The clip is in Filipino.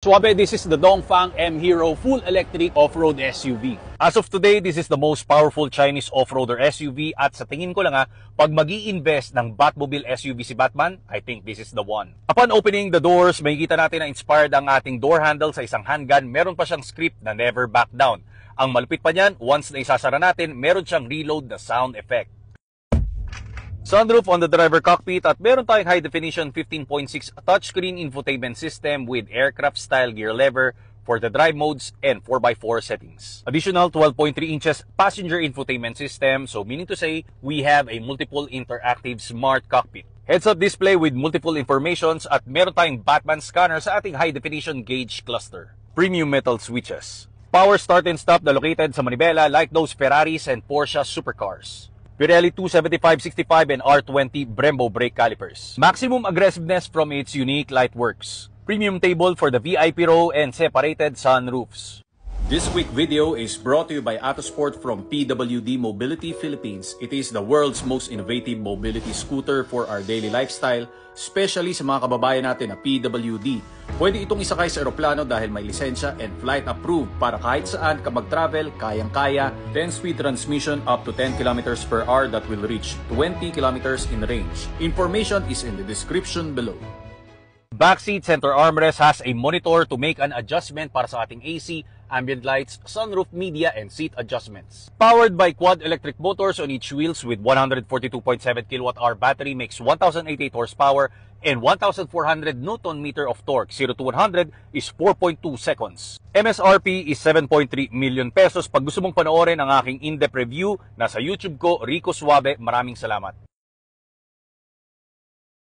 Suabe, this is the Dongfang M Hero full electric off-road SUV. As of today, this is the most powerful Chinese off-roader SUV at sa tingin ko lang pag mag-i-invest ng Batmobile SUV si Batman, I think this is the one. Upon opening the doors, makikita natin na inspired ang ating door handle sa isang handgun. Meron pa siyang script na never back down. Ang malupit pa niyan, once na isasara natin, meron siyang reload na sound effect. Sunroof on the driver cockpit at meron tayong high-definition 15.6 touchscreen infotainment system with aircraft-style gear lever for the drive modes and 4x4 settings. Additional 12.3 inches passenger infotainment system, so meaning to say, we have a multiple interactive smart cockpit. Heads-up display with multiple informations at meron tayong Batman scanner sa ating high-definition gauge cluster. Premium metal switches. Power start and stop na located sa manibela like those Ferraris and Porsche supercars. Pirelli 275/65 and R20 Brembo brake calipers. Maximum aggressiveness from its unique Lightworks. Premium table for the VIP row and separated sunroofs. This quick video is brought to you by Autosport from PWD Mobility Philippines. It is the world's most innovative mobility scooter for our daily lifestyle, especially sa mga kababayan natin na PWD. Pwede itong isakay sa eroplano dahil may lisensya and flight approved para kahit saan ka mag-travel, kayang-kaya. 10-speed transmission up to 10 kilometers per hour that will reach 20 kilometers in range. Information is in the description below. Backseat center armrest has a monitor to make an adjustment para sa ating AC, ambient lights, sunroof media, and seat adjustments. Powered by quad electric motors on each wheels with 142.7 kWh battery makes 1,088 horsepower and 1,400 Nm of torque. 0 to 100 is 4.2 seconds. MSRP is 7.3 million pesos. Pag gusto mong panoorin ang aking in-depth review, nasa YouTube ko, Rico Suabe. Maraming salamat.